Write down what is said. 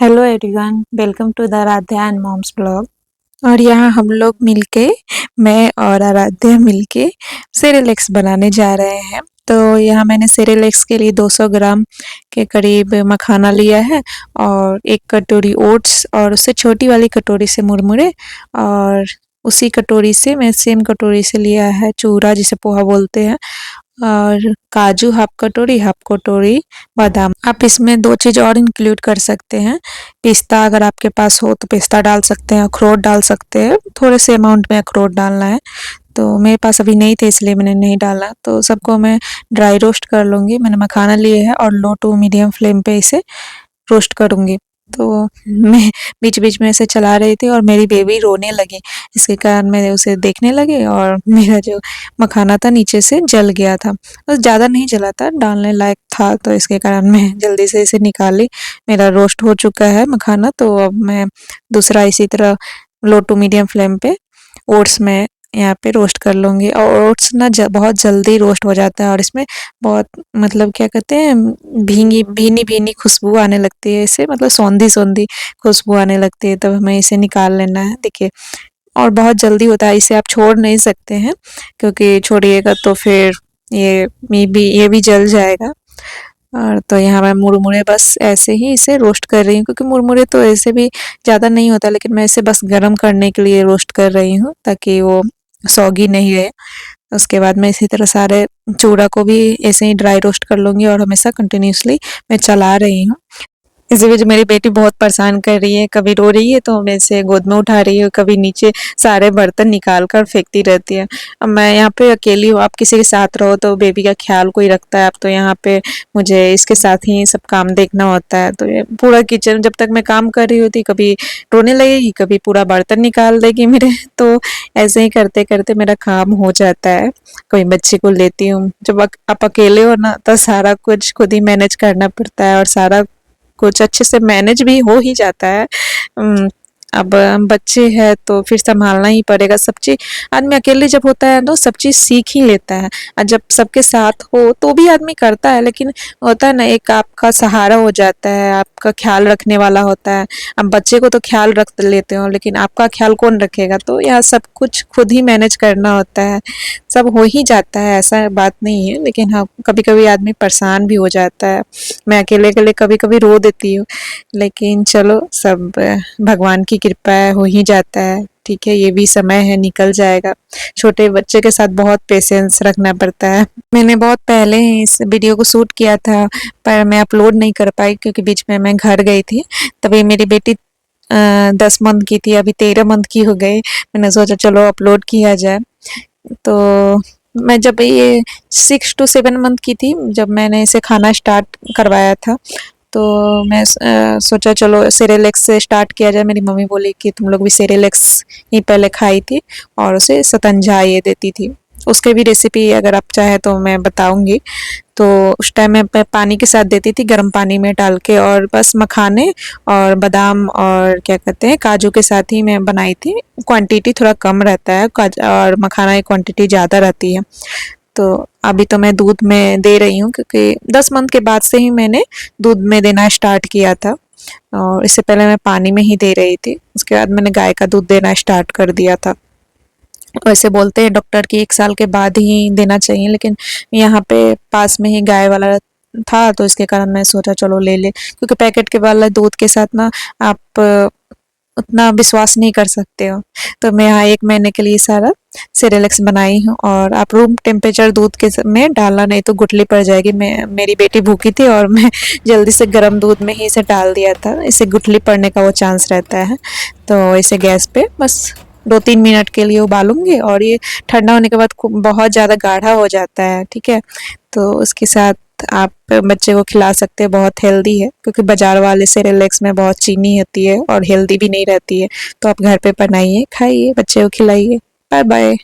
Hello everyone, welcome to the Aaradhya and moms blog. और यहाँ हम लोग मिलके, मैं और आराध्या मिलके सेरेलेक्स बनाने जा रहे हैं। तो यहाँ मैंने सेरेलेक्स के लिए 200 ग्राम के करीब मखाना लिया है और एक कटोरी ओट्स और उससे छोटी वाली कटोरी से मुरमुरे, और उसी कटोरी से मैं सेम कटोरी से लिया है चूरा जिसे पोहा बोलते हैं, और काजू हाफ कटोरी बादाम। आप इसमें दो चीज़ और इंक्लूड कर सकते हैं। पिस्ता अगर आपके पास हो तो पिस्ता डाल सकते हैं, अखरोट डाल सकते हैं, थोड़े से अमाउंट में अखरोट डालना है। तो मेरे पास अभी नहीं थे इसलिए मैंने नहीं डाला। तो सबको मैं ड्राई रोस्ट कर लूँगी। मैंने मखाना लिए है और लो टू मीडियम फ्लेम पे इसे रोस्ट करूँगी। तो मैं बीच-बीच में ऐसे चला रही थी और मेरी बेबी रोने लगी। इसके कारण मैं उसे देखने लगी और मेरा जो मखाना था नीचे से जल गया था। बस ज़्यादा नहीं जला था, डालने लायक था, तो इसके कारण मैं जल्दी से इसे निकाली। मेरा रोस्ट हो चुका है मखाना, तो अब मैं दूसरा इसी तरह लो टू मीडियम फ्लेम पे ओट्स में यहाँ पे रोस्ट कर लूँगी। और ओट्स ना बहुत जल्दी रोस्ट हो जाता है और इसमें बहुत मतलब क्या कहते हैं, भीनी खुशबू आने लगती है इससे, मतलब सौंधी खुशबू आने लगती है। तब हमें इसे निकाल लेना है, देखिए। और बहुत जल्दी होता है, इसे आप छोड़ नहीं सकते हैं क्योंकि छोड़िएगा तो फिर ये भी जल जाएगा। और तो यहाँ मैं मुरमुरे बस ऐसे ही इसे रोस्ट कर रही हूँ, क्योंकि मुरमुरे तो ऐसे भी ज़्यादा नहीं होता, लेकिन मैं इसे बस गर्म करने के लिए रोस्ट कर रही हूँ ताकि वो सौगी नहीं रहे। उसके बाद मैं इसी तरह सारे चूड़ा को भी ऐसे ही ड्राई रोस्ट कर लूँगी और हमेशा कंटिन्यूअसली मैं चला रही हूँ। इसी बीच मेरी बेटी बहुत परेशान कर रही है, कभी रो रही है तो मैं इसे गोद में उठा रही हूँ, कभी नीचे सारे बर्तन निकाल कर फेंकती रहती है। अब मैं यहाँ पे अकेली हूँ, आप किसी के साथ रहो तो बेबी का ख्याल कोई रखता है। अब तो यहाँ पे मुझे इसके साथ ही सब काम देखना होता है। तो ये पूरा किचन जब तक मैं काम कर रही होती, कभी रोने लगेगी, कभी पूरा बर्तन निकाल देगी मेरे। तो ऐसे ही करते करते मेरा काम हो जाता है। कोई बच्चे को लेती हूँ, जब आप अकेले हो ना तो सारा कुछ खुद ही मैनेज करना पड़ता है और सारा कुछ अच्छे से मैनेज भी हो ही जाता है। अब बच्चे हैं तो फिर संभालना ही पड़ेगा सब चीज़। आदमी अकेले जब होता है तो सब चीज़ सीख ही लेता है, और जब सबके साथ हो तो भी आदमी करता है, लेकिन होता है ना, एक आपका सहारा हो जाता है, आपका ख्याल रखने वाला होता है। अब बच्चे को तो ख्याल रख लेते हो, लेकिन आपका ख्याल कौन रखेगा? तो यह सब कुछ खुद ही मैनेज करना होता है। सब हो ही जाता है, ऐसा बात नहीं है, लेकिन हाँ, कभी-कभी आदमी परेशान भी हो जाता है। मैं अकेले-अकेले कभी-कभी रो देती हूँ, लेकिन चलो सब भगवान की कृपा है, हो ही जाता है। ठीक है, ये भी समय है, निकल जाएगा। छोटे बच्चे के साथ बहुत पेशेंस रखना पड़ता है। मैंने बहुत पहले ही इस वीडियो को शूट किया था, पर मैं अपलोड नहीं कर पाई क्योंकि बीच में मैं घर गई थी। तभी मेरी बेटी 10 मंथ की थी, अभी 13 मंथ की हो गई। मैंने सोचा चलो अपलोड किया जाए। तो मैं जब ये 6 टू 7 मंथ की थी, जब मैंने इसे खाना स्टार्ट करवाया था, तो मैं सोचा चलो सेरेलेक्स से स्टार्ट किया जाए। मेरी मम्मी बोली कि तुम लोग भी सेरेलेक्स ही पहले खाई थी और उसे सतंजा ये देती थी। उसके भी रेसिपी अगर आप चाहे तो मैं बताऊंगी। तो उस टाइम मैं पानी के साथ देती थी, गर्म पानी में डाल के, और बस मखाने और बादाम और क्या कहते हैं काजू के साथ ही मैं बनाई थी। क्वांटिटी थोड़ा कम रहता है, और मखाना की क्वांटिटी ज़्यादा रहती है। तो अभी तो मैं दूध में दे रही हूँ क्योंकि 10 मंथ के बाद से ही मैंने दूध में देना स्टार्ट किया था, और इससे पहले मैं पानी में ही दे रही थी। उसके बाद मैंने गाय का दूध देना स्टार्ट कर दिया था। वैसे बोलते हैं डॉक्टर कि 1 साल के बाद ही देना चाहिए, लेकिन यहाँ पे पास में ही गाय वाला था तो इसके कारण मैं सोचा चलो ले ले, क्योंकि पैकेट के वाला दूध के साथ ना आप उतना विश्वास नहीं कर सकते हो। तो मैं यहाँ 1 महीने के लिए सारा सेरेलेक्स बनाई हूँ, और आप रूम टेम्परेचर दूध के में डालना, नहीं तो गुठली पड़ जाएगी। मेरी बेटी भूखी थी और मैं जल्दी से गर्म दूध में ही इसे डाल दिया था, इससे गुठली पड़ने का वो चांस रहता है। तो इसे गैस पे बस 2-3 मिनट के लिए उबालूंगी, और ये ठंडा होने के बाद बहुत ज़्यादा गाढ़ा हो जाता है। ठीक है, तो उसके साथ आप बच्चे को खिला सकते हैं, बहुत हेल्दी है, क्योंकि बाजार वाले सेरेलेक्स में बहुत चीनी होती है और हेल्दी भी नहीं रहती है। तो आप घर पे बनाइए, खाइए, बच्चे को खिलाइए। Bye bye.